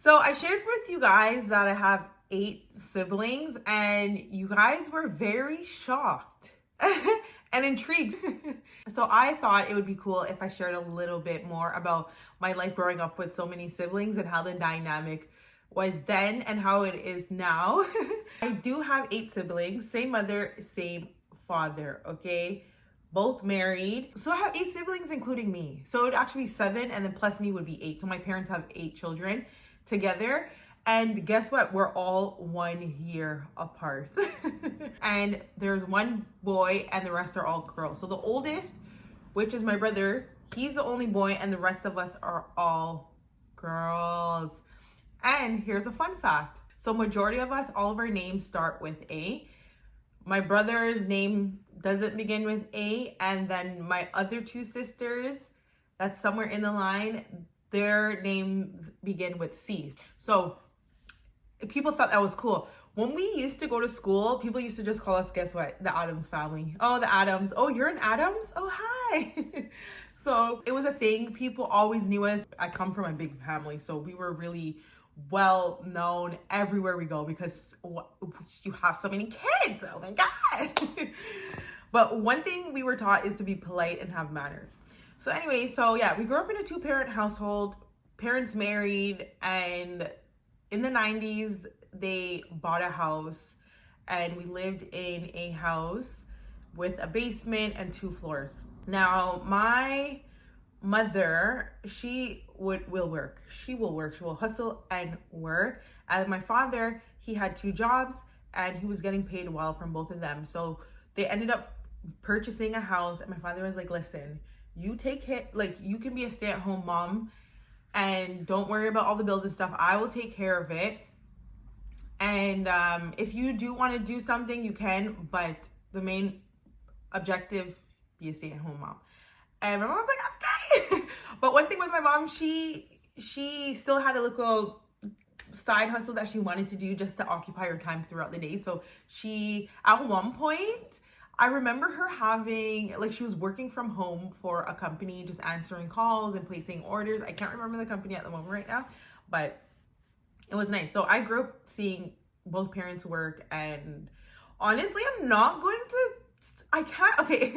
So I shared with you guys that I have 8 siblings, and you guys were very shocked and intrigued. So I thought it would be cool if I shared a little bit more about my life growing up with so many siblings and how the dynamic was then and how it is now. I do have 8 siblings, same mother, same father, okay? Both married. So I have 8 siblings, including me. So it would actually be 7, and then plus me would be 8. So my parents have 8 children together. And guess what? We're all 1 year apart. And there's one boy and the rest are all girls. So the oldest, which is my brother, he's the only boy, and the rest of us are all girls. And here's a fun fact. So majority of us, all of our names start with A. My brother's name doesn't begin with A, and then my other 2 sisters, that's somewhere in the line, their names begin with C. So people thought that was cool. When we used to go to school, people used to just call us, guess what? The Adams family. Oh, the Adams. Oh, you're an Adams? Oh, hi. So it was a thing. People always knew us. I come from a big family, so we were really well known everywhere we go because you have so many kids. Oh my God. But one thing we were taught is to be polite and have manners. So anyway, so yeah, we grew up in a 2-parent household, parents married, and in the 90s, they bought a house, and we lived in a house with a basement and 2 floors. Now, my mother, she will work. She will hustle and work. And my father, he had 2 jobs, and he was getting paid well from both of them. So they ended up purchasing a house, and my father was like, listen, you take it, like, you can be a stay-at-home mom and don't worry about all the bills and stuff. I will take care of it. And if you do want to do something, you can, but the main objective, be a stay-at-home mom. And my mom was like, okay. But one thing with my mom, she still had a little side hustle that she wanted to do just to occupy her time throughout the day. So she, at one point, I remember her having, like, she was working from home for a company, just answering calls and placing orders. I can't remember the company at the moment right now, but it was nice. So I grew up seeing both parents work, and honestly, I'm not going to, okay,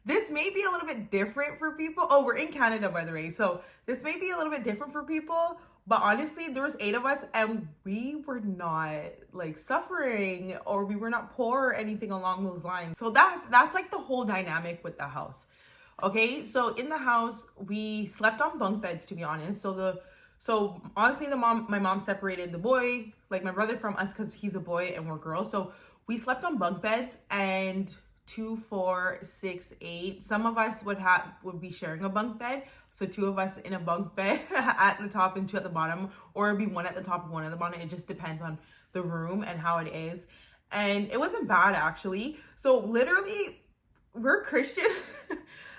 this may be a little bit different for people. Oh, we're in Canada, by the way. So this may be a little bit different for people, but honestly, there was 8 of us, and we were not like suffering, or we were not poor or anything along those lines. So that's like the whole dynamic with the house. Okay, so in the house, we slept on bunk beds, to be honest. So honestly, my mom separated the boy, like my brother, from us because he's a boy and we're girls. So we slept on bunk beds, and 2, 4, 6, 8. Some of us would be sharing a bunk bed. So 2 of us in a bunk bed at the top and 2 at the bottom, or it'd be 1 at the top and 1 at the bottom. It just depends on the room and how it is. And it wasn't bad, actually. So literally, we're Christian.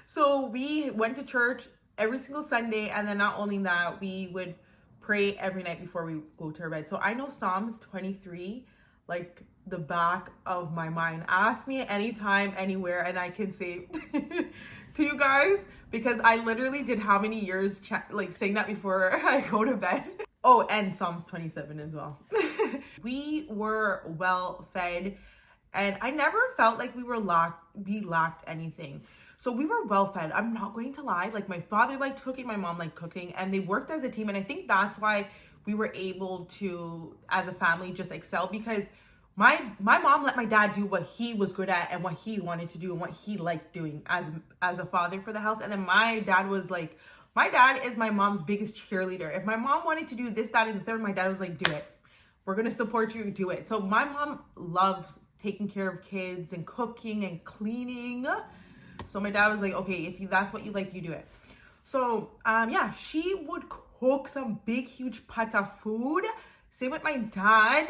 So we went to church every single Sunday. And then not only that, we would pray every night before we go to our bed. So I know Psalms 23, like the back of my mind. Ask me anytime, anywhere, and I can say to you guys, because I literally did how many years like saying that before I go to bed. Oh, and Psalms 27 as well. We were well fed, and I never felt like we lacked anything. So we were well fed. I'm not going to lie. Like, my father liked cooking, my mom liked cooking, and they worked as a team. And I think that's why we were able to, as a family, just excel, because my mom let my dad do what he was good at and what he wanted to do and what he liked doing as a father for the house. And then my dad was like, my dad is my mom's biggest cheerleader. If my mom wanted to do this, that, and the third, my dad was like, do it. We're going to support you, do it. So my mom loves taking care of kids and cooking and cleaning. So my dad was like, okay, if that's what you like, you do it. So yeah, she would cook some big, huge pot of food. Same with my dad.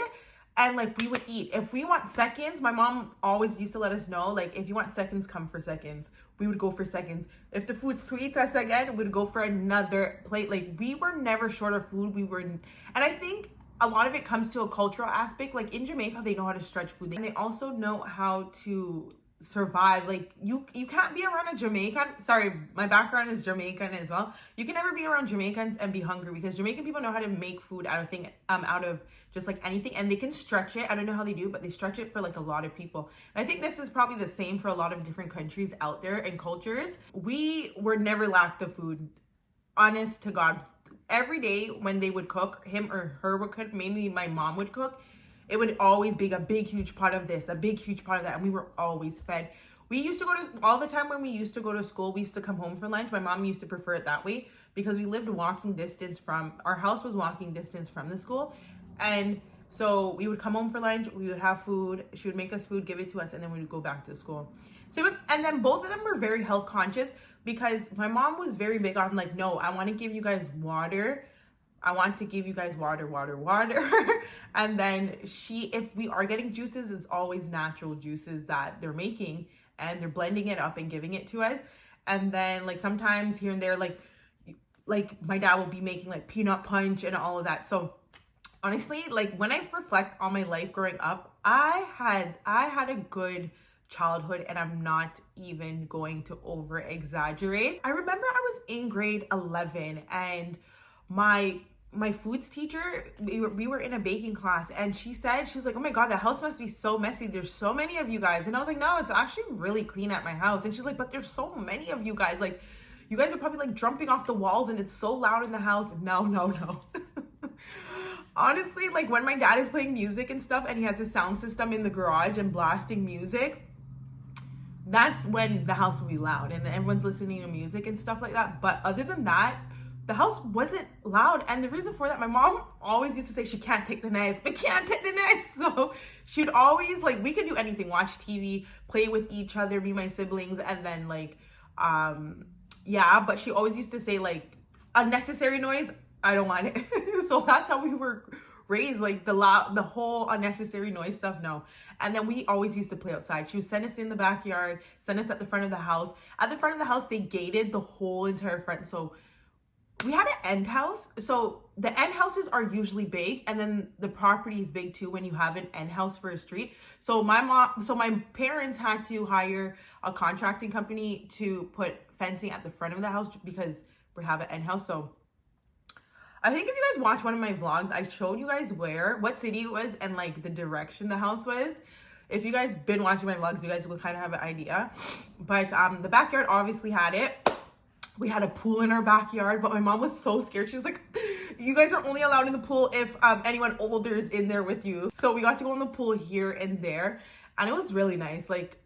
And like, we would eat. If we want seconds, my mom always used to let us know, like, if you want seconds, come for seconds. We would go for seconds. If the food's sweet us again, we'd go for another plate. Like, we were never short of food. And I think a lot of it comes to a cultural aspect. Like, in Jamaica, they know how to stretch food. And they also know how to survive. Like you can't be around a Jamaican. Sorry, my background is Jamaican as well. You can never be around Jamaicans and be hungry, because Jamaican people know how to make food out of just like anything, and they can stretch it. I don't know how they do, but they stretch it for like a lot of people. And I think this is probably the same for a lot of different countries out there and cultures. We were never lacked of food. Honest to God, every day when they would cook, him or her would cook, mainly my mom would cook, it would always be a big, huge pot of this, a big, huge pot of that. And we were always fed. We used to go to, all the time when we used to go to school, we used to come home for lunch. My mom used to prefer it that way because we lived walking distance from, our house was walking distance from the school. And so we would come home for lunch, we would have food, she would make us food, give it to us, and then we would go back to school. So, and then both of them were very health conscious, because my mom was very big on like, no, I want to give you guys water. I want to give you guys water. And then if we are getting juices, it's always natural juices that they're making, and they're blending it up and giving it to us. And then like sometimes here and there, like my dad will be making like peanut punch and all of that. So honestly, like when I reflect on my life growing up, I had a good childhood, and I'm not even going to over exaggerate. I remember I was in grade 11, and my foods teacher, we were in a baking class, and she was like, oh my God, the house must be so messy, there's so many of you guys. And I was like, no, it's actually really clean at my house. And she's like, but there's so many of you guys, like you guys are probably like jumping off the walls and it's so loud in the house. No. Honestly, like when my dad is playing music and stuff, and he has his sound system in the garage and blasting music, that's when the house will be loud and everyone's listening to music and stuff like that. But other than that, the house wasn't loud. And the reason for that, my mom always used to say she can't take the knives. So she'd always, like, we could do anything, watch TV, play with each other, be my siblings, and then like but she always used to say like unnecessary noise, I don't want it. So that's how we were raised, like the whole unnecessary noise stuff, no. And then we always used to play outside. She would send us in the backyard, send us at the front of the house. At the front of the house, they gated the whole entire front. So we had an end house. So the end houses are usually big, and then the property is big too when you have an end house for a street. So my parents had to hire a contracting company to put fencing at the front of the house because we have an end house. So I think if you guys watch one of my vlogs, I showed you guys what city it was and like the direction the house was. If you guys been watching my vlogs, you guys will kind of have an idea. But the backyard obviously had it. We had a pool in our backyard, but my mom was so scared. She was like, you guys are only allowed in the pool if anyone older is in there with you. So we got to go in the pool here and there, and it was really nice. Like,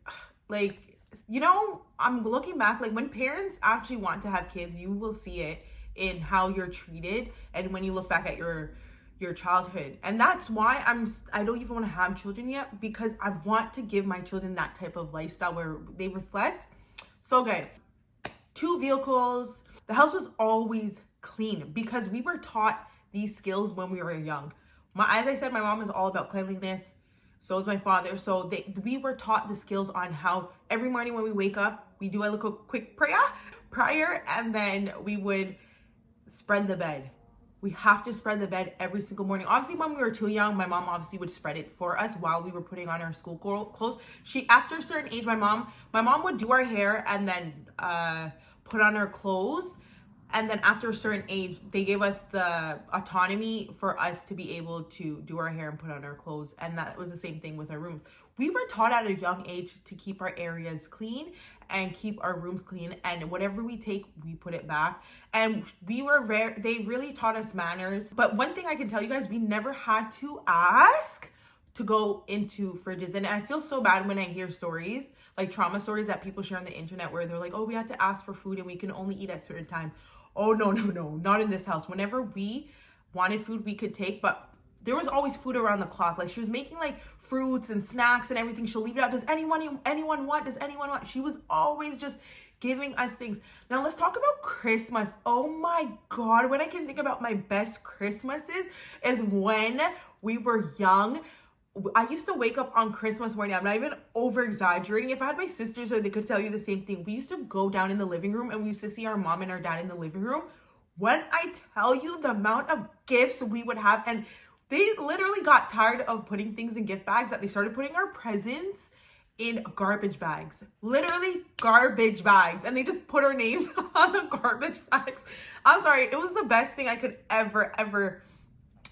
you know, I'm looking back, like when parents actually want to have kids, you will see it in how you're treated, and when you look back at your childhood. And that's why I don't even want to have children yet, because I want to give my children that type of lifestyle where they reflect. So good. 2 vehicles. The house was always clean because we were taught these skills when we were young. As I said, my mom is all about cleanliness. So is my father. So we were taught the skills on how every morning when we wake up, we do a little quick prayer, and then we would spread the bed. We have to spread the bed every single morning. Obviously, when we were too young, my mom obviously would spread it for us while we were putting on our school clothes. After a certain age, my mom would do our hair and then put on our clothes. And then after a certain age, they gave us the autonomy for us to be able to do our hair and put on our clothes. And that was the same thing with our rooms. We were taught at a young age to keep our areas clean and keep our rooms clean. And whatever we take, we put it back. And they really taught us manners. But one thing I can tell you guys, we never had to ask to go into fridges. And I feel so bad when I hear stories, like trauma stories that people share on the internet where they're like, oh, we had to ask for food and we can only eat at a certain time. Oh, no, not in this house. Whenever we wanted food, we could take, but there was always food around the clock. Like she was making like fruits and snacks and everything. She'll leave it out. Does anyone want? Does anyone want? She was always just giving us things. Now let's talk about Christmas. Oh my God. When I can think about my best Christmases is when we were young. I used to wake up on Christmas morning. I'm not even over exaggerating. If I had my sisters, or they could tell you the same thing. We used to go down in the living room and we used to see our mom and our dad in the living room. When I tell you the amount of gifts we would have, and they literally got tired of putting things in gift bags, that they started putting our presents in garbage bags, literally garbage bags. And they just put our names on the garbage bags. I'm sorry, it was the best thing I could ever.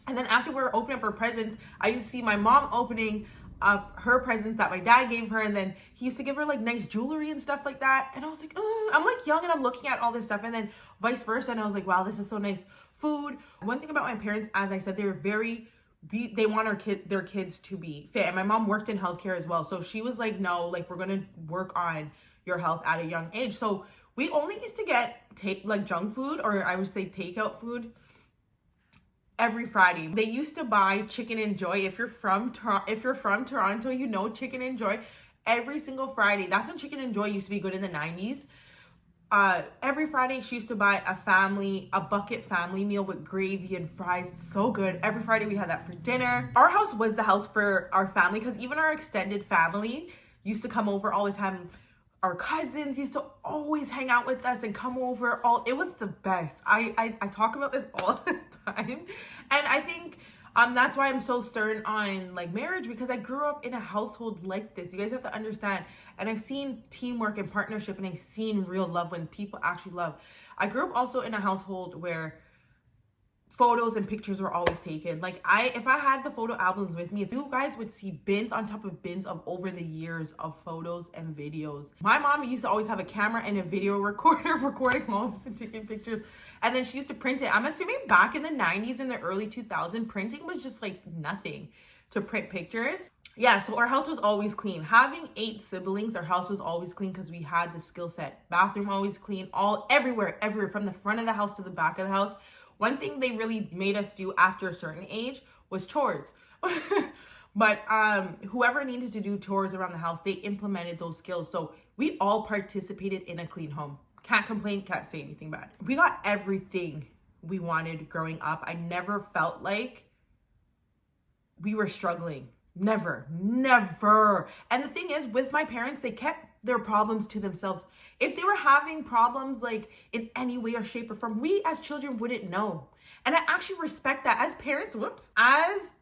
And then after we were opening up her presents, I used to see my mom opening up her presents that my dad gave her, and then he used to give her like nice jewelry and stuff like that. And I was like, I'm like young and I'm looking at all this stuff, and then vice versa. And I was like, wow, this is so nice. Food. One thing about my parents, as I said, they were they want their kids to be fit. And my mom worked in healthcare as well, so she was like, no, like we're gonna work on your health at a young age. So we only used to get like junk food, or I would say takeout food, every Friday. They used to buy Chicken and Joy. If you're from Toronto, you know Chicken and Joy. Every single Friday. That's when Chicken and Joy used to be good in the 90s. Every Friday she used to buy a bucket family meal with gravy and fries. So good. Every Friday we had that for dinner. Our house was the house for our family, because even our extended family used to come over all the time. Our cousins used to always hang out with us and come over. It was the best. I talk about this all the time. And I think that's why I'm so stern on like marriage, because I grew up in a household like this. You guys have to understand. And I've seen teamwork and partnership, and I've seen real love when people actually love. I grew up also in a household where photos and pictures were always taken. Like if I had the photo albums with me, you guys would see bins on top of bins of over the years of photos and videos. My mom used to always have a camera and a video recorder recording moments and taking pictures. And then she used to print it. I'm assuming back in the 90s and the early 2000s, printing was just like nothing to print pictures. Yeah, so our house was always clean. Having 8 siblings, our house was always clean because we had the skill set. Bathroom always clean, everywhere, from the front of the house to the back of the house. One thing they really made us do after a certain age was chores. But whoever needed to do chores around the house, they implemented those skills. So we all participated in a clean home. Can't complain, can't say anything bad. We got everything we wanted growing up. I never felt like we were struggling. Never. And the thing is, with my parents, they kept their problems to themselves. If they were having problems like in any way or shape or form, we as children wouldn't know. And I actually respect that. As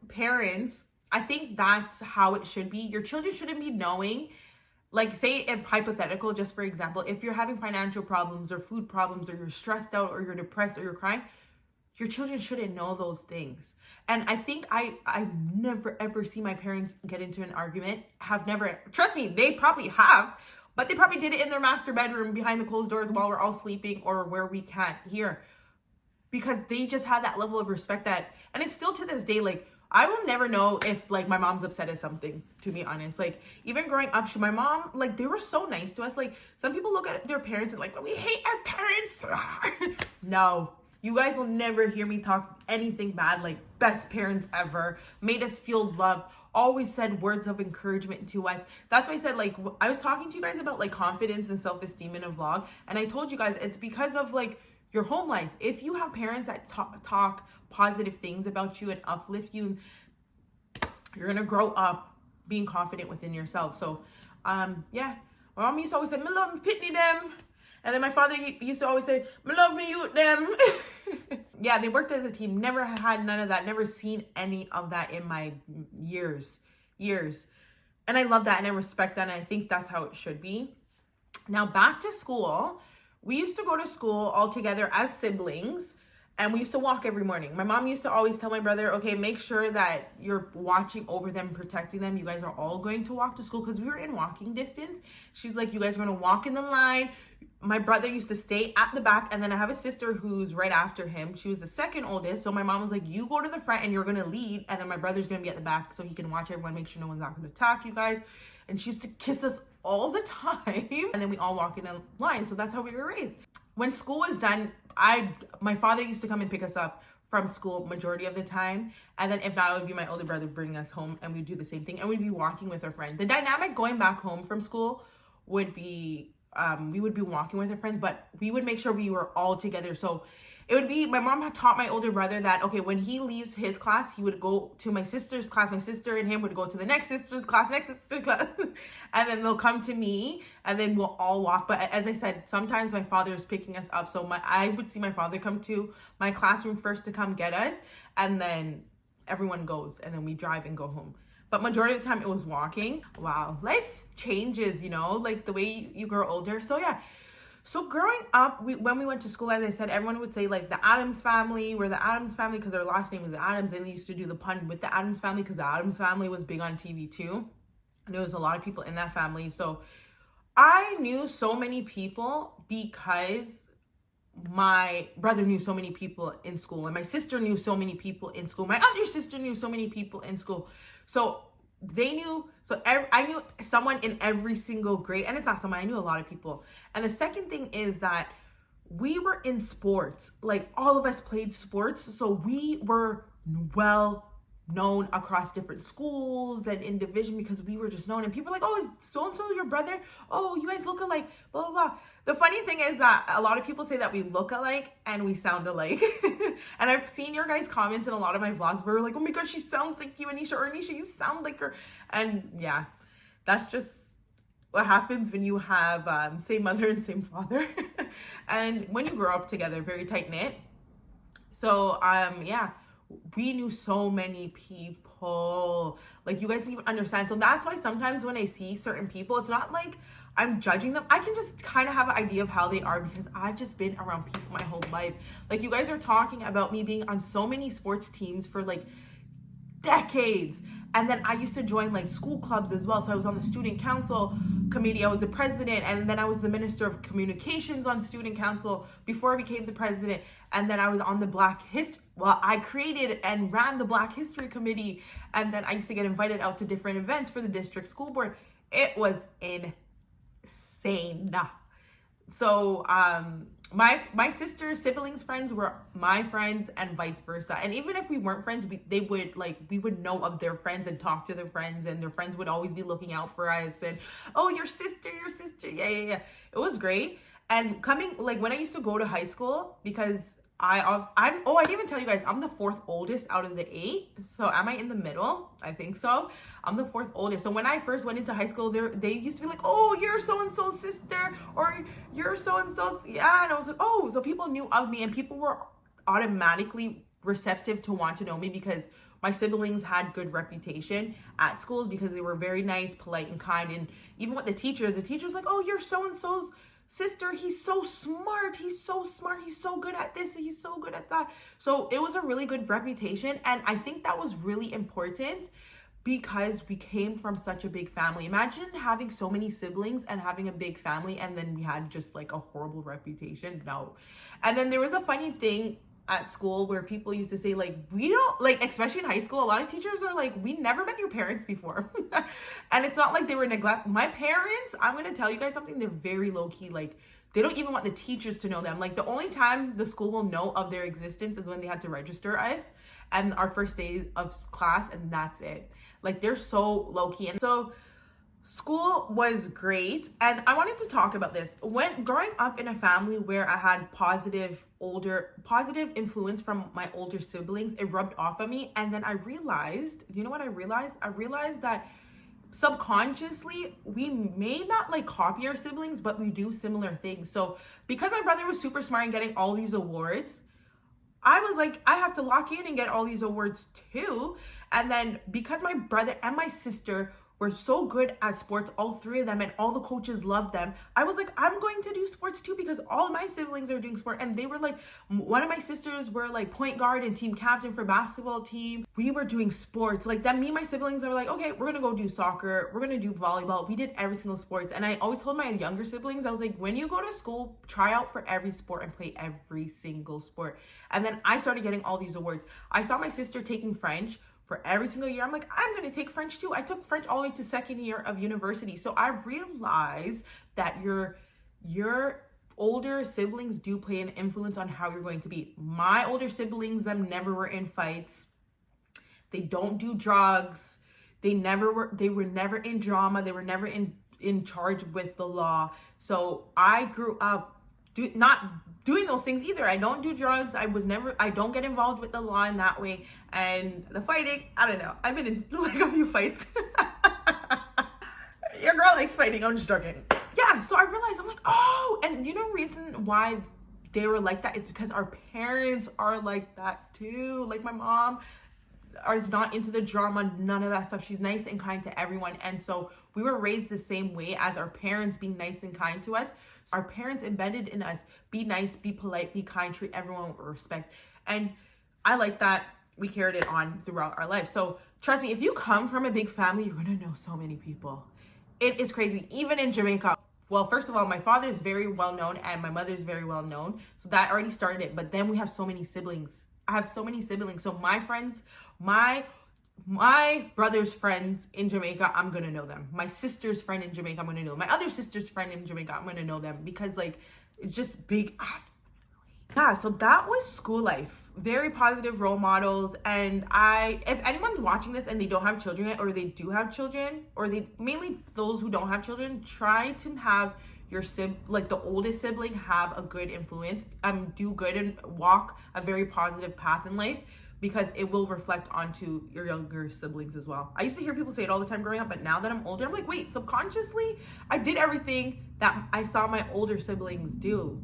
parents, I think that's how it should be. Your children shouldn't be knowing, like, say if hypothetical, just for example, if you're having financial problems or food problems, or you're stressed out or you're depressed or you're crying, your children shouldn't know those things. And I think I never ever see my parents get into an argument. Trust me, they probably have, but they probably did it in their master bedroom behind the closed doors while we're all sleeping, or where we can't hear, because they just had that level of respect and it's still to this day, like, I will never know if like my mom's upset at something, to be honest. Like, even growing up, my mom, like, they were so nice to us. Like, some people look at their parents and like, oh, we hate our parents. No. You guys will never hear me talk anything bad. Like, best parents ever, made us feel loved, always said words of encouragement to us. That's why I said, like, I was talking to you guys about like confidence and self-esteem in a vlog, and I told you guys it's because of like your home life. If you have parents that talk positive things about you and uplift you, you're gonna grow up being confident within yourself. So yeah, my mom used to always say, me love me pitney them. And then my father used to always say, me love me you them. Yeah, they worked as a team. Never had none of that. Never seen any of that in my years. And I love that and I respect that. And I think that's how it should be. Now back to school. We used to go to school all together as siblings. And we used to walk every morning. My mom used to always tell my brother, okay, make sure that you're watching over them, protecting them. You guys are all going to walk to school, because we were in walking distance. She's like, you guys are going to walk in the line. My brother used to stay at the back. And then I have a sister who's right after him. She was the second oldest. So my mom was like, you go to the front and you're going to lead. And then my brother's going to be at the back so he can watch everyone, make sure no one's not going to attack you guys. And she used to kiss us all the time. And then we all walk in a line. So that's how we were raised. When school was done, my father used to come and pick us up from school majority of the time. And then if not, it would be my older brother bringing us home, and we'd do the same thing. And we'd be walking with our friends. The dynamic going back home from school would be, we would be walking with our friends, but we would make sure we were all together. So it would be, my mom had taught my older brother that, okay, when he leaves his class, he would go to my sister's class. My sister and him would go to the next sister's class. And then they'll come to me, and then we'll all walk. But as I said, sometimes my father is picking us up. So I would see my father come to my classroom first to come get us. And then everyone goes, and then we drive and go home. but majority of the time it was walking. Wow, life changes, you know, like the way you grow older. So yeah. So growing up, when we went to school, as I said, everyone would say like the Addams family. We're the Addams family because our last name was the Addams. And they used to do the pun with the Addams family because the Addams family was big on TV too. And there was a lot of people in that family. So I knew so many people because my brother knew so many people in school, and my sister knew so many people in school. My other sister knew so many people in school. So they knew, I knew someone in every single grade, and it's not someone, I knew a lot of people. And the second thing is that we were in sports, like all of us played sports, so we were well known across different schools and in division because we were just known, and people were like, oh, is so-and-so your brother? Oh, you guys look alike, blah, blah, blah. The funny thing is that a lot of people say that we look alike and we sound alike. And I've seen your guys' comments in a lot of my vlogs where we're like, oh my god, she sounds like you, Anisha, or Anisha, you sound like her. And yeah, that's just what happens when you have same mother and same father. And when you grow up together, very tight-knit. So yeah, we knew so many people, like you guys don't even understand. So that's why sometimes when I see certain people, it's not like I'm judging them. I can just kind of have an idea of how they are because I've just been around people my whole life. Like you guys are talking about me being on so many sports teams for like decades. And then I used to join like school clubs as well. So I was on the student council committee. I was the president, and then I was the minister of communications on student council before I became the president. And then I was on the I created and ran the Black History Committee. And then I used to get invited out to different events for the district school board. It was insane. So my sister's siblings' friends were my friends and vice versa. And even if we weren't friends, we would know of their friends and talk to their friends, and their friends would always be looking out for us and, oh, your sister, yeah. It was great. And coming, like when I used to go to high school, because I didn't even tell you guys, I'm the fourth oldest out of the 8. So am I in the middle? I think so. I'm the fourth oldest. So when I first went into high school, they used to be like, oh, you're so-and-so's sister, or you're so-and-so's, yeah. And I was like, oh, so people knew of me, and people were automatically receptive to want to know me because my siblings had good reputation at schools because they were very nice, polite, and kind. And even with the teachers like, oh, you're so-and-so's sister, he's so smart, he's so good at this, he's so good at that. So it was a really good reputation, and I think that was really important because we came from such a big family. Imagine having so many siblings and having a big family, and then we had just like a horrible reputation. No. And then there was a funny thing at school where people used to say like, we don't, like, especially in high school, a lot of teachers are like, we never met your parents before. And it's not like they were neglectful. My parents, I'm gonna tell you guys something, they're very low-key. Like, they don't even want the teachers to know them. Like, the only time the school will know of their existence is when they had to register us and our first day of class, and that's it. Like, they're so low-key. And so school was great, and I wanted to talk about this. When growing up in a family where I had positive influence from my older siblings, it rubbed off on me. And then I realized, you know what I realized? I realized that subconsciously we may not like copy our siblings, but we do similar things. So because my brother was super smart and getting all these awards, I was like, I have to lock in and get all these awards too. And then because my brother and my sister were so good at sports, all 3 of them, and all the coaches loved them, I was like, I'm going to do sports too because all of my siblings are doing sport. And they were like, one of my sisters were like point guard and team captain for basketball team. We were doing sports. Like that, me and my siblings were like, okay, we're gonna go do soccer, we're gonna do volleyball. We did every single sports. And I always told my younger siblings, I was like, when you go to school, try out for every sport and play every single sport. And then I started getting all these awards. I saw my sister taking French for every single year. I'm like, I'm gonna take French too. I took French all the way to 2nd year of university. So I realized that your older siblings do play an influence on how you're going to be. My older siblings, them never were in fights. They don't do drugs. They were never in drama. They were never in charge with the law. So I grew up not doing those things either. I don't do drugs. I don't get involved with the law in that way. And the fighting, I don't know. I've been in like a few fights. Your girl likes fighting. I'm just joking. Yeah, so I realized, I'm like, oh, and you know the reason why they were like that? It's because our parents are like that too. Like my mom, is not into the drama, none of that stuff. She's nice and kind to everyone. And so we were raised the same way as our parents being nice and kind to us. Our parents embedded in us, be nice, be polite, be kind, treat everyone with respect. And I like that we carried it on throughout our life. So trust me, if you come from a big family, you're gonna know so many people. It is crazy. Even in Jamaica, well, first of all, my father is very well known and my mother is very well known. So that already started it. But then we have so many siblings. I have so many siblings. So my friends, my brother's friends in Jamaica, I'm gonna know them. My sister's friend in Jamaica, I'm gonna know them. My other sister's friend in Jamaica, I'm gonna know them, because like it's just big ass. Yeah, so that was school life. Very positive role models. And if anyone's watching this and they don't have children yet, or they do have children, or they mainly those who don't have children, try to have your the oldest sibling have a good influence, do good and walk a very positive path in life, because it will reflect onto your younger siblings as well. I used to hear people say it all the time growing up, but now that I'm older, I'm like, wait, subconsciously, I did everything that I saw my older siblings do.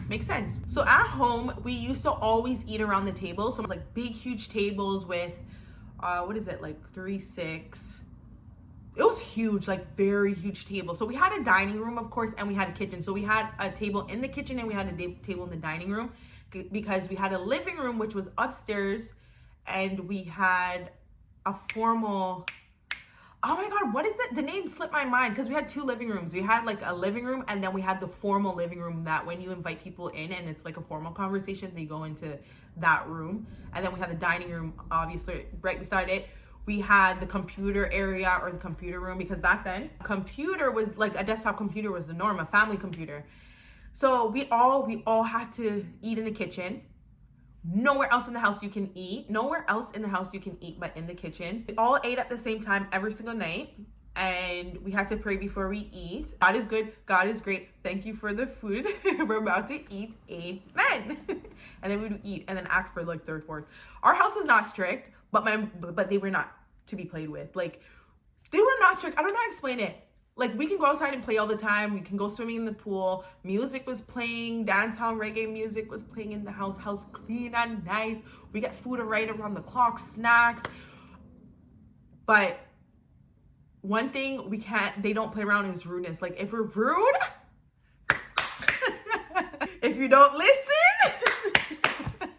Makes sense. So at home, we used to always eat around the table. So it was like big, huge tables with, what is it, like 3, 6. It was huge, like very huge table. So we had a dining room, of course, and we had a kitchen. So we had a table in the kitchen and we had a table in the dining room, because we had a living room, which was upstairs, and we had a formal, oh my God, what is it? The name slipped my mind, because we had 2 living rooms. We had like a living room, and then we had the formal living room that when you invite people in and it's like a formal conversation, they go into that room. And then we had the dining room, obviously, right beside it. We had the computer area, or the computer room, because back then, computer was like a desktop computer was the norm, a family computer. So we all had to eat in the kitchen. Nowhere else in the house you can eat. Nowhere else in the house you can eat but in the kitchen. We all ate at the same time every single night. And we had to pray before we eat. God is good. God is great. Thank you for the food we're about to eat. Amen. And then we would eat and then ask for like 3rd, 4th. Our house was not strict, but they were not to be played with. Like, they were not strict. I don't know how to explain it. Like, we can go outside and play all the time. We can go swimming in the pool. Music was playing. Dancehall reggae music was playing in the house. House clean and nice. We get food right around the clock, snacks. But one thing they don't play around is rudeness. Like, if we're rude, if you don't listen.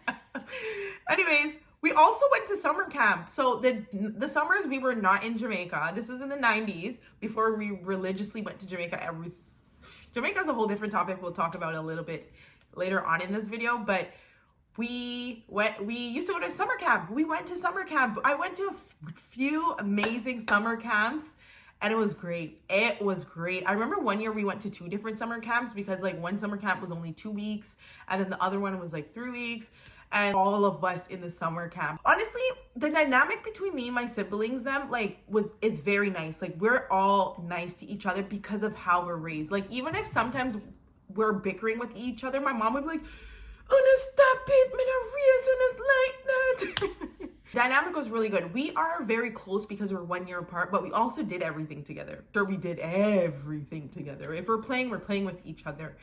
Anyways, we also went to summer camp. So the summers we were not in Jamaica. This was in the 90s, before we religiously went to Jamaica. Jamaica's a whole different topic we'll talk about a little bit later on in this video. But we used to go to summer camp. We went to summer camp. I went to a few amazing summer camps, and it was great. It was great. I remember one year we went to 2 different summer camps, because like one summer camp was only 2 weeks, and then the other one was like 3 weeks. And all of us in the summer camp. Honestly, the dynamic between me and my siblings, is very nice. Like, we're all nice to each other because of how we're raised. Like, even if sometimes we're bickering with each other, my mom would be like, "Oh, stop it, me not raise like that." Dynamic was really good. We are very close because we're 1 year apart, but we also did everything together. Sure, we did everything together. If we're playing with each other.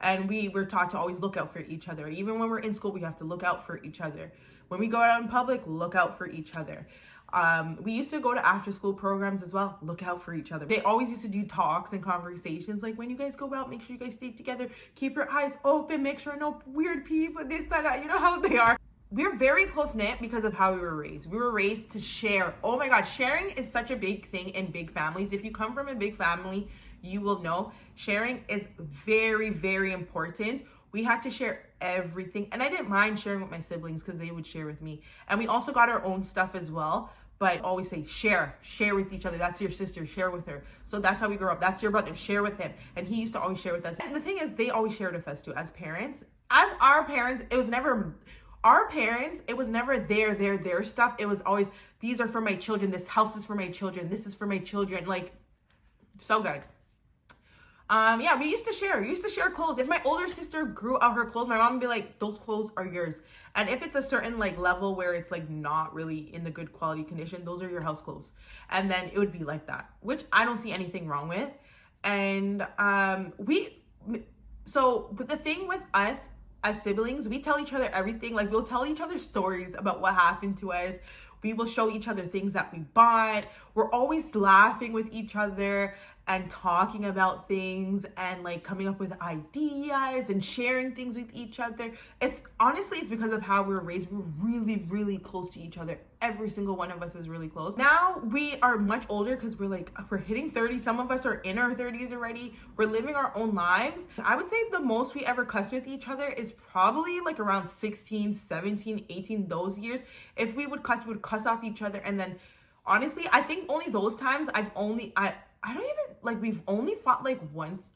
And we were taught to always look out for each other. Even when we're in school, we have to look out for each other. When we go out in public, look out for each other. We used to go to after school programs as well. Look out for each other. They always used to do talks and conversations. Like, when you guys go out, make sure you guys stay together. Keep your eyes open. Make sure no weird people, this, that. You know how they are. We're very close-knit because of how we were raised. We were raised to share. Oh my God, sharing is such a big thing in big families. If you come from a big family, you will know sharing is very, very important. We had to share everything. And I didn't mind sharing with my siblings because they would share with me. And we also got our own stuff as well. But I always say, share with each other. That's your sister, share with her. So that's how we grew up. That's your brother, share with him. And he used to always share with us. And the thing is, they always shared with us too, as parents. As our parents, it was never their stuff. It was always, these are for my children. This house is for my children. This is for my children. Like, so good. Yeah, we used to share. We used to share clothes. If my older sister grew out her clothes, my mom would be like, those clothes are yours. And if it's a certain like level where it's like not really in the good quality condition, those are your house clothes. And then it would be like that, which I don't see anything wrong with. And but the thing with us, as siblings, we tell each other everything. Like, we'll tell each other stories about what happened to us. We will show each other things that we bought. We're always laughing with each other and talking about things and like coming up with ideas and sharing things with each other. It's honestly, it's because of how we were raised. We're really, really close to each other. Every single one of us is really close. Now we are much older because we're hitting 30. Some of us are in our 30s already. We're living our own lives. I would say the most we ever cuss with each other is probably like around 16, 17, 18, those years. If we would cuss off each other. And then honestly, I think only those times I don't even, like, we've only fought like once.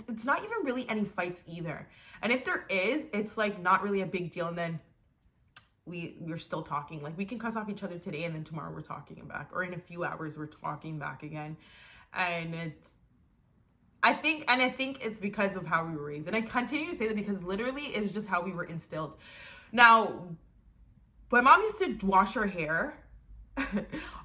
It's not even really any fights either. And if there is, it's like not really a big deal. And then we're still talking. Like, we can cuss off each other today and then tomorrow we're talking back, or in a few hours we're talking back again. And I think it's because of how we were raised. And I continue to say that because literally it's just how we were instilled. Now, my mom used to wash her hair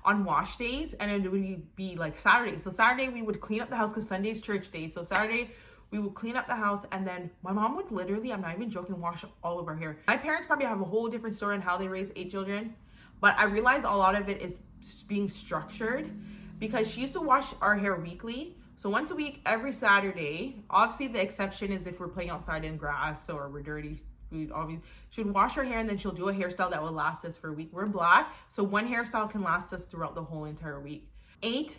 on wash days, and it would be like Saturday. So Saturday we would clean up the house because Sunday's church day. So Saturday we would clean up the house, and then my mom would literally, I'm not even joking, wash all of our hair. My parents probably have a whole different story on how they raised 8 children, but I realized a lot of it is being structured because she used to wash our hair weekly. So once a week, every Saturday. Obviously the exception is if we're playing outside in grass or we're dirty. She would wash her hair, and then she'll do a hairstyle that will last us for a week. We're black, so one hairstyle can last us throughout the whole entire week. 8,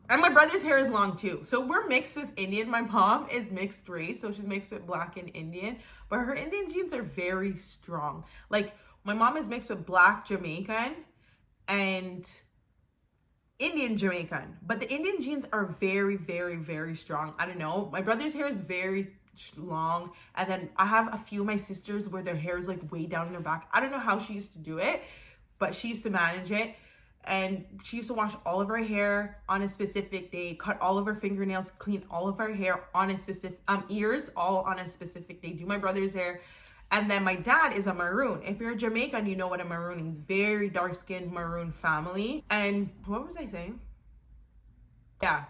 and my brother's hair is long too. So we're mixed with Indian. My mom is mixed race, so she's mixed with black and Indian, but her Indian genes are very strong. Like, my mom is mixed with black Jamaican and Indian Jamaican, but the Indian genes are very, very, very strong. I don't know. My brother's hair is very long, and then I have a few of my sisters where their hair is like way down in their back. I don't know how she used to do it, but she used to manage it. And she used to wash all of her hair on a specific day, cut all of her fingernails, clean all of her hair on a specific ears all on a specific day, do my brother's hair. And then my dad is a maroon. If you're a Jamaican, you know what a maroon is. Very dark-skinned maroon family. And what was I saying? Yeah.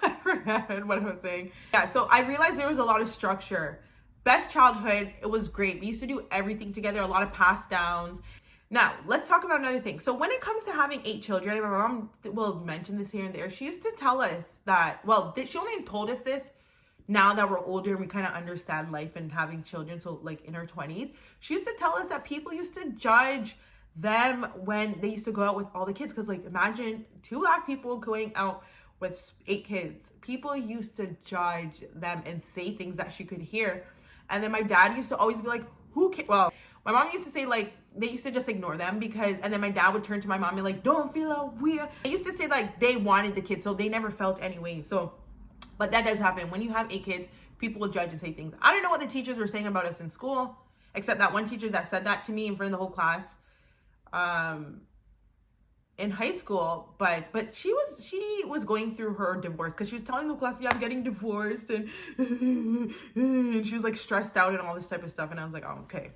I forgot what I was saying. Yeah, so I realized there was a lot of structure. Best childhood, it was great. We used to do everything together, a lot of pass downs. Now, let's talk about another thing. So when it comes to having 8 children, my mom will mention this here and there. She used to tell us that, well, she only told us this now that we're older and we kind of understand life and having children, so like in our 20s. She used to tell us that people used to judge them when they used to go out with all the kids. Because, like, imagine 2 black people going out with 8 kids. People used to judge them and say things that she could hear. And then my dad used to always be like, well, my mom used to say, like, they used to just ignore them because, and then my dad would turn to my mom and be like, don't feel out weird. They used to say, like, they wanted the kids, so they never felt anyway. So, but that does happen. When you have 8 kids, people will judge and say things. I don't know what the teachers were saying about us in school, except that one teacher that said that to me in front of the whole class. In high school, but she was going through her divorce because she was telling the class, yeah, I'm getting divorced, and she was like stressed out and all this type of stuff. And I was like, oh, okay.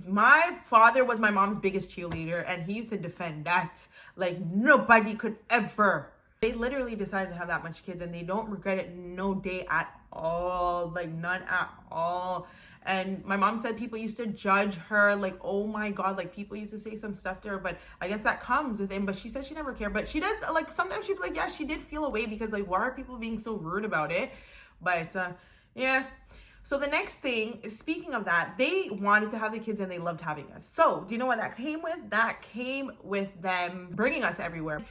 My father was my mom's biggest cheerleader, and he used to defend that like nobody could ever. They literally decided to have that much kids, and they don't regret it no day at all, like none at all. And my mom said people used to judge her, like, oh my God, like people used to say some stuff to her, but I guess that comes with him. But she said she never cared. But she does, like, sometimes she'd be like, yeah, she did feel away because, like, why are people being so rude about it? But yeah. So the next thing, speaking of that, they wanted to have the kids and they loved having us. So do you know what that came with? That came with them bringing us everywhere.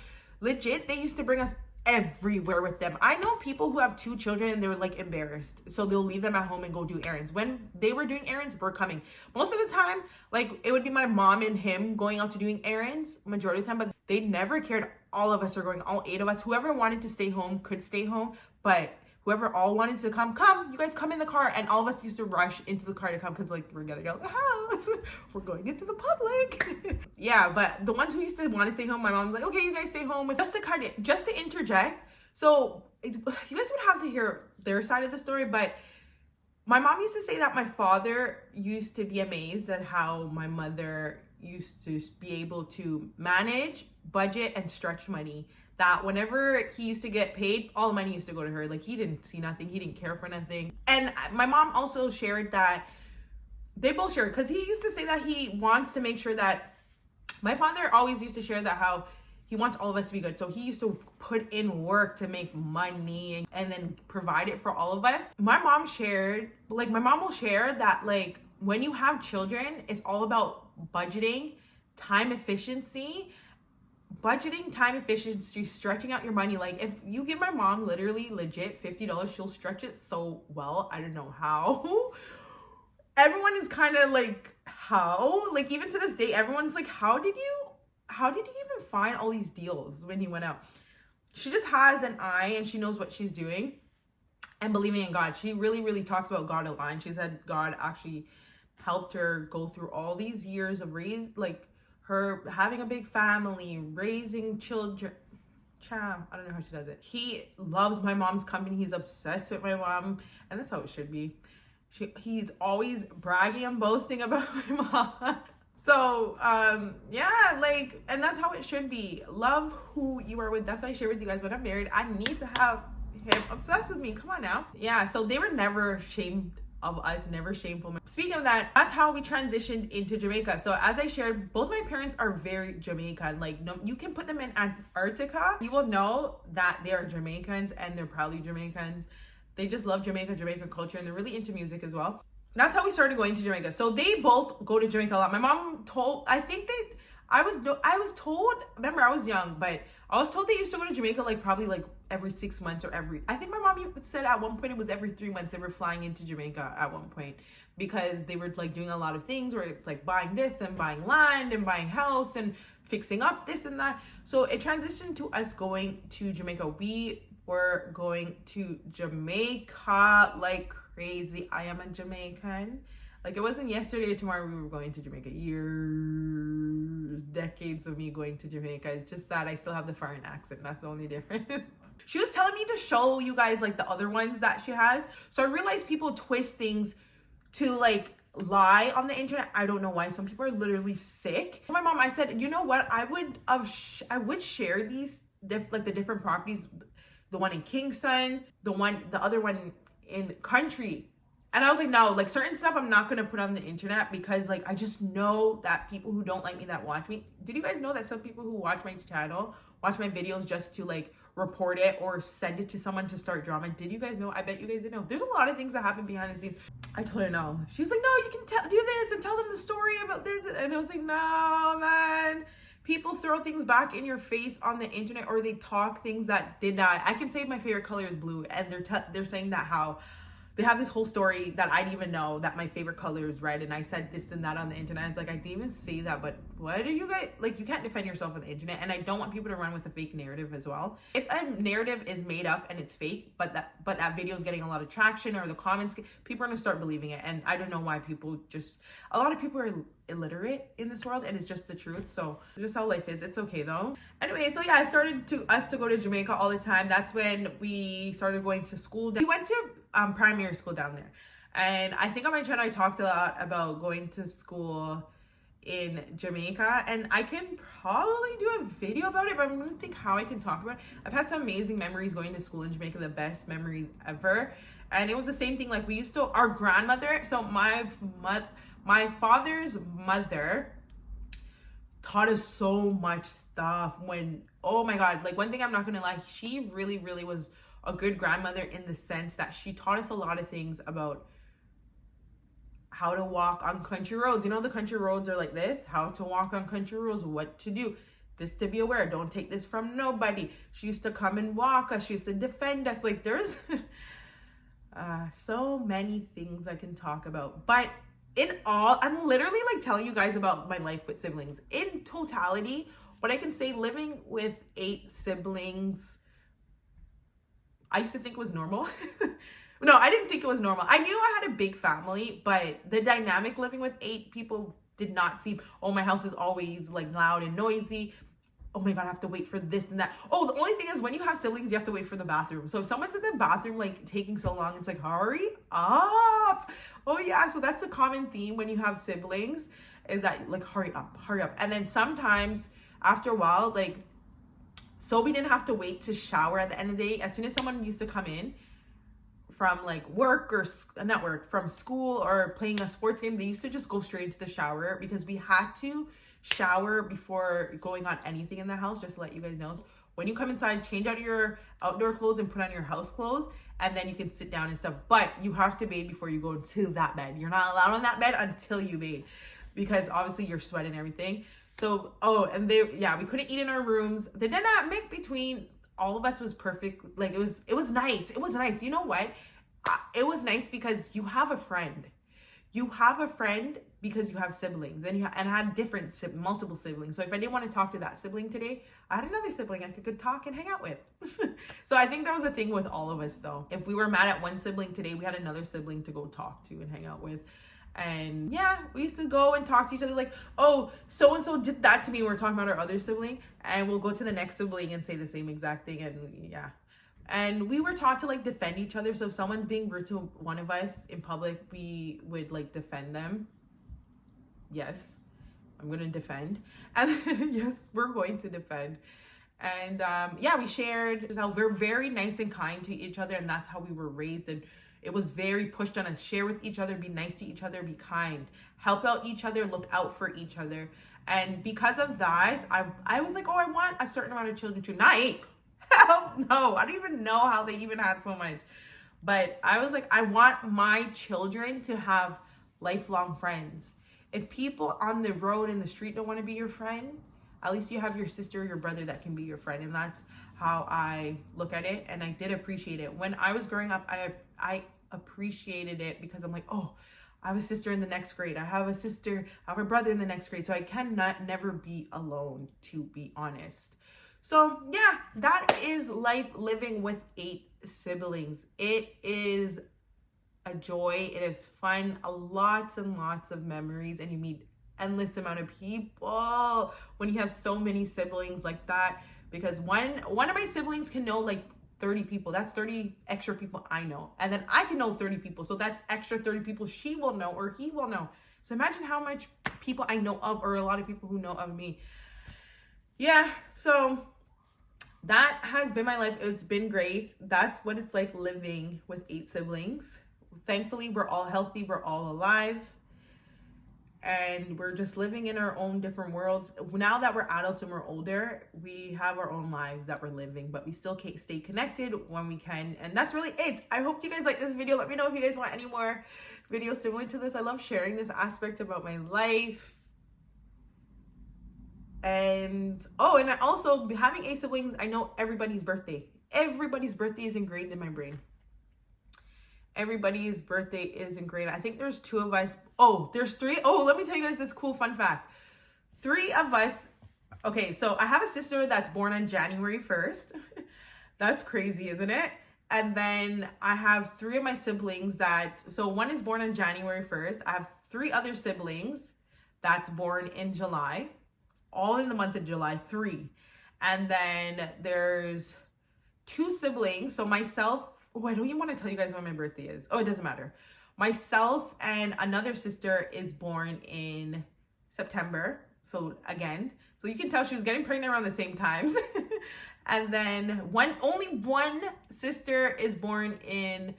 Legit, they used to bring us everywhere with them. I know people who have 2 children and they're like embarrassed, so they'll leave them at home and go do errands. When they were doing errands, we're coming. Most of the time, like, it would be my mom and him going out to doing errands majority of the time, but they never cared. All of us are going, all 8 of us. Whoever wanted to stay home could stay home, but whoever all wanted to come, you guys come in the car. And all of us used to rush into the car to come because, like, we're gonna go to the house. We're going into the public. Yeah, but the ones who used to want to stay home, my mom's like, okay, you guys stay home. With just to interject. So you guys would have to hear their side of the story, but my mom used to say that my father used to be amazed at how my mother used to be able to manage, budget, and stretch money. That whenever he used to get paid, all the money used to go to her. Like, he didn't see nothing. He didn't care for nothing. And my mom also shared that they both share, because he used to say that he wants to make sure that, my father always used to share that how he wants all of us to be good. So he used to put in work to make money and then provide it for all of us. My mom shared, like, my mom will share that, like, when you have children, it's all about budgeting, time efficiency, stretching out your money. Like, if you give my mom literally legit $50, she'll stretch it so well. I don't know how. Everyone is kind of like, how? Like, even to this day, everyone's like, how did you even find all these deals when you went out? She just has an eye and she knows what she's doing and believing in God. She really, really talks about God a lot. And she said God actually helped her go through all these years of her having a big family, raising children. I don't know how she does it. He loves my mom's company. He's obsessed with my mom, and that's how it should be. He's always bragging and boasting about my mom. So, yeah, like, and that's how it should be. Love who you are with. That's why I share with you guys. When I'm married, I need to have him obsessed with me. Come on now. Yeah, so they were never ashamed of us, never shameful. Speaking of that, that's how we transitioned into Jamaica. So as I shared, both my parents are very Jamaican. Like, no, you can put them in Antarctica, you will know that they are Jamaicans, and they're proudly Jamaicans. They just love Jamaican culture, and they're really into music as well. That's how we started going to Jamaica. So they both go to Jamaica a lot. My mom told, I was told, remember I was young, but I was told they used to go to Jamaica like probably like every 6 months or I think my mom said at one point it was every 3 months they were flying into Jamaica at one point, because they were like doing a lot of things where it's like buying this and buying land and buying house and fixing up this and that. So it transitioned to us going to Jamaica. We were going to Jamaica like crazy. I am a Jamaican. Like, it wasn't yesterday or tomorrow we were going to Jamaica. Years, decades of me going to Jamaica. It's just that I still have the foreign accent. That's the only difference. She was telling me to show you guys like the other ones that she has. So I realized people twist things to like lie on the internet. I don't know why. Some people are literally sick. My mom, I said, you know what? I would share these like the different properties. The one in Kingston, the other one in country. And I was like, no, like certain stuff I'm not gonna put on the internet, because like I just know that people who don't like me, that watch me. Did you guys know that some people who watch my channel watch my videos just to like report it or send it to someone to start drama? Did you guys know? I bet you guys didn't know. There's a lot of things that happen behind the scenes. I told her no. She was like, no, you can do this and tell them the story about this. And I was like, no, man. People throw things back in your face on the internet, or they talk things that did not. I can say my favorite color is blue, and they're saying that how they have this whole story that I didn't even know that my favorite color is red, and I said this and that on the internet. It's like, I didn't even say that, but what are you guys, like, you can't defend yourself on the internet, and I don't want people to run with a fake narrative as well. If a narrative is made up and it's fake, but that video is getting a lot of traction, or the comments, people are gonna start believing it. And I don't know why a lot of people are illiterate in this world, and it's just the truth. So just how life is. It's okay though. Anyway, so yeah, I started to go to Jamaica all the time. That's when we started going to school. We went to primary school down there, and I think on my channel I talked a lot about going to school in Jamaica, and I can probably do a video about it, but I'm gonna think how I can talk about it. I've had some amazing memories going to school in Jamaica, the best memories ever. And it was the same thing, like we used to, our grandmother, so my father's mother taught us so much stuff. Oh my God, like one thing I'm not gonna lie, she really, really was a good grandmother, in the sense that she taught us a lot of things about how to walk on country roads. You know, the country roads are like this, how to walk on country roads, what to do, this to be aware, don't take this from nobody. She used to come and walk us, she used to defend us. Like there's so many things I can talk about, but in all, I'm literally like telling you guys about my life with siblings. In totality, what I can say, living with 8 siblings, I used to think it was normal. No, I didn't think it was normal. I knew I had a big family, but the dynamic living with 8 people did not seem, oh, my house is always like loud and noisy. Oh my God, I have to wait for this and that. Oh, the only thing is when you have siblings, you have to wait for the bathroom. So if someone's in the bathroom, like taking so long, it's like, hurry up. Oh yeah, so that's a common theme when you have siblings, is that like, hurry up. And then sometimes after a while, like, so we didn't have to wait to shower at the end of the day. As soon as someone used to come in from like work or not work, from school or playing a sports game, they used to just go straight into the shower because we had to shower before going on anything in the house, just to let you guys know. So when you come inside, change out your outdoor clothes and put on your house clothes, and then you can sit down and stuff. But you have to bathe before you go to that bed. You're not allowed on that bed until you bathe, because obviously you're sweating and everything. So, and we couldn't eat in our rooms. The dynamic between all of us was perfect. Like, it was nice. It was nice. You know what? It was nice because you have a friend. You have a friend because you have siblings, and I had multiple siblings. So if I didn't want to talk to that sibling today, I had another sibling I could talk and hang out with. So I think that was the thing with all of us, though. If we were mad at one sibling today, we had another sibling to go talk to and hang out with. And yeah, we used to go and talk to each other like, oh, so-and-so did that to me. We're talking about our other sibling, and we'll go to the next sibling and say the same exact thing. And yeah. And we were taught to like defend each other. So if someone's being rude to one of us in public, we would like defend them. Yes, I'm going to defend. And yes, we're going to defend. And we shared how we're very nice and kind to each other. And that's how we were raised. And it was very pushed on us. Share with each other, be nice to each other, be kind, help out each other, look out for each other. And because of that, I was like, oh, I want a certain amount of children too. Not 8. Hell no. I don't even know how they even had so much. But I was like, I want my children to have lifelong friends. If people on the road in the street don't want to be your friend, at least you have your sister or your brother that can be your friend. And that's how I look at it. And I did appreciate it. When I was growing up, I appreciated it because I'm like, oh, I have a sister in the next grade. I have a brother in the next grade. So I cannot never be alone, to be honest. So yeah, that is life living with 8 siblings. It is a joy. It is fun. Lots and lots of memories, and you meet endless amount of people when you have so many siblings like that. Because one of my siblings can know like 30 people. That's 30 extra people I know. And then I can know 30 people. So that's extra 30 people she will know or he will know. So imagine how much people I know of, or a lot of people who know of me. Yeah, so that has been my life. It's been great. That's what it's like living with 8 siblings. Thankfully, we're all healthy. We're all alive. And we're just living in our own different worlds. Now that we're adults and we're older, we have our own lives that we're living, but we still can't stay connected when we can. And that's really it. I hope you guys like this video. Let me know if you guys want any more videos similar to this. I love sharing this aspect about my life. And also having 8 siblings, I know everybody's birthday. Everybody's birthday is ingrained in my brain. Everybody's birthday is ingrained. I think there's 2 of us. Oh, there's 3. Oh, let me tell you guys this cool fun fact. 3 of us. Okay, so I have a sister that's born on January 1st. That's crazy, isn't it? And then I have 3 of my siblings so one is born on January 1st. I have 3 other siblings that's born in July. All in the month of July, 3. And then there's 2 siblings. So myself, I don't even want to tell you guys when my birthday is. Oh, it doesn't matter. Myself and another sister is born in September. So you can tell she was getting pregnant around the same times. And then only one sister is born in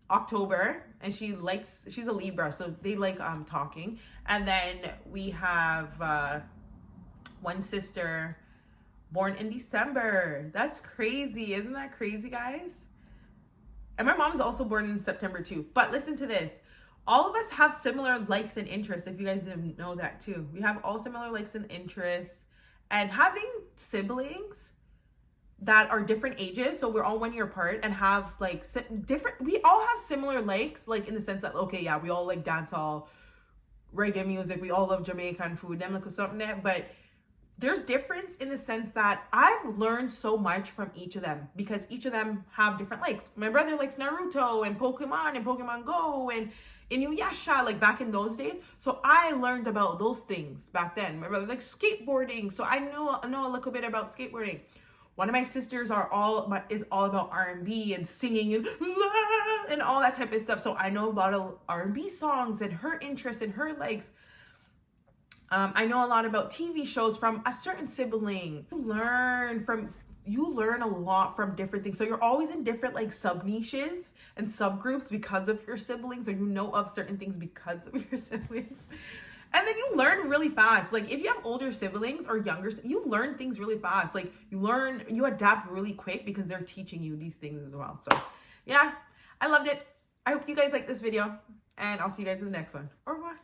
October, and she's a Libra, so they like talking. And then we have one sister born in December. That's crazy. Isn't that crazy, guys? And my mom is also born in September too. But listen to this. All of us have similar likes and interests, if you guys didn't know that too. We have all similar likes and interests. And having siblings that are different ages, so we're all 1 year apart, and have like we all have similar likes, like in the sense that, okay, yeah, we all like dancehall, reggae music, we all love Jamaican food, them like something, but there's difference in the sense that I've learned so much from each of them, because each of them have different likes. My brother likes Naruto and Pokemon Go and Inuyasha, like back in those days. So I learned about those things back then. My brother likes skateboarding, so I know a little bit about skateboarding. One of my sisters is all about R&B and singing and all that type of stuff. So I know about R&B songs and her interests and her likes. I know a lot about TV shows from a certain sibling. You learn from you learn a lot from different things. So you're always in different like sub niches and subgroups because of your siblings, or you know of certain things because of your siblings. And then you learn really fast. Like if you have older siblings or younger, you learn things really fast. Like you adapt really quick because they're teaching you these things as well. So yeah, I loved it. I hope you guys like this video, and I'll see you guys in the next one. Au revoir.